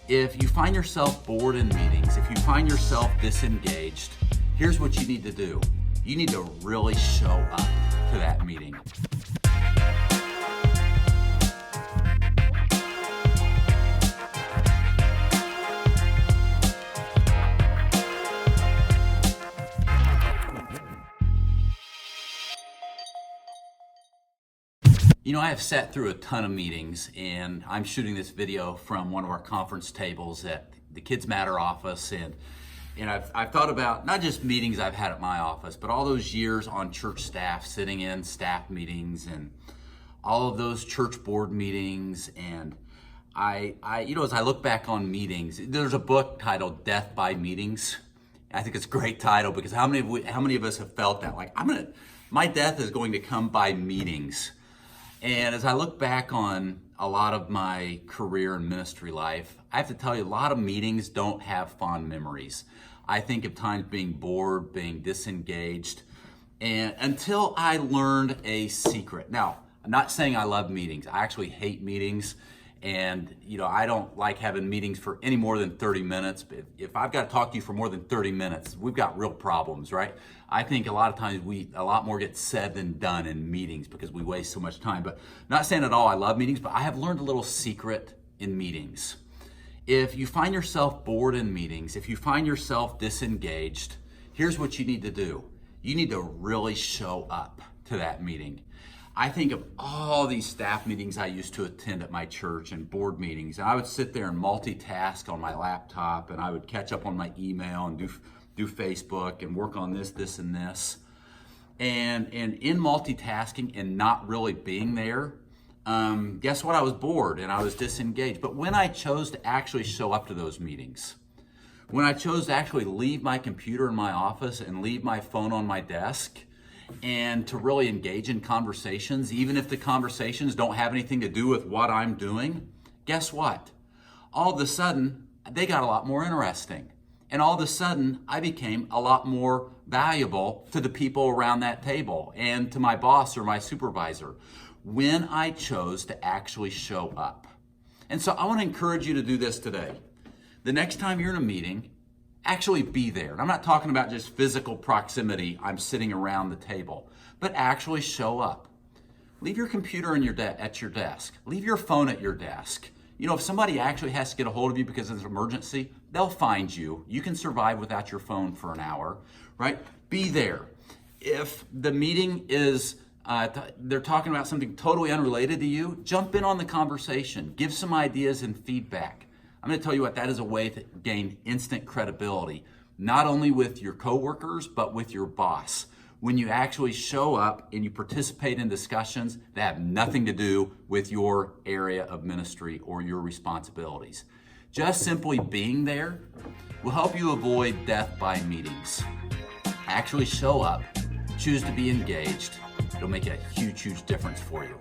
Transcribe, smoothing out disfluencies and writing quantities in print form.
If you find yourself bored in meetings, if you find yourself disengaged, here's what you need to do. You need to really show up to that meeting. You know, I have sat through a ton of meetings, and I'm shooting this video from one of our conference tables at the Kids Matter office, and I've thought about not just meetings I've had at my office, but all those years on church staff, sitting in staff meetings, and all of those church board meetings. And as I look back on meetings, there's a book titled "Death by Meetings." I think it's a great title because how many of us have felt that? Like, my death is going to come by meetings. And as I look back on a lot of my career and ministry life, I have to tell you, a lot of meetings don't have fond memories. I think of times being bored, being disengaged, and until I learned a secret. Now, I'm not saying I love meetings. I actually hate meetings. And, I don't like having meetings for any more than 30 minutes. But if I've got to talk to you for more than 30 minutes, we've got real problems, right? I think a lot of times a lot more gets said than done in meetings because we waste so much time. But not saying at all I love meetings, but I have learned a little secret in meetings. If you find yourself bored in meetings, if you find yourself disengaged, here's what you need to do. You need to really show up to that meeting. I think of all these staff meetings I used to attend at my church and board meetings, and I would sit there and multitask on my laptop, and I would catch up on my email and do Facebook and work on this, and this. And in multitasking and not really being there, guess what? I was bored and I was disengaged. But when I chose to actually show up to those meetings, when I chose to actually leave my computer in my office and leave my phone on my desk, and to really engage in conversations, even if the conversations don't have anything to do with what I'm doing, guess what? All of a sudden, they got a lot more interesting. And all of a sudden, I became a lot more valuable to the people around that table and to my boss or my supervisor when I chose to actually show up. And so I want to encourage you to do this today. The next time you're in a meeting, actually be there. And I'm not talking about just physical proximity, I'm sitting around the table, but actually show up. Leave your computer at your desk. Leave your phone at your desk. If somebody actually has to get a hold of you because of an emergency, they'll find you. You can survive without your phone for an hour, right? Be there. If the meeting is, they're talking about something totally unrelated to you, jump in on the conversation. Give some ideas and feedback. I'm going to tell you what, that is a way to gain instant credibility, not only with your coworkers, but with your boss. When you actually show up and you participate in discussions that have nothing to do with your area of ministry or your responsibilities. Just simply being there will help you avoid death by meetings. Actually show up, choose to be engaged. It'll make a huge, huge difference for you.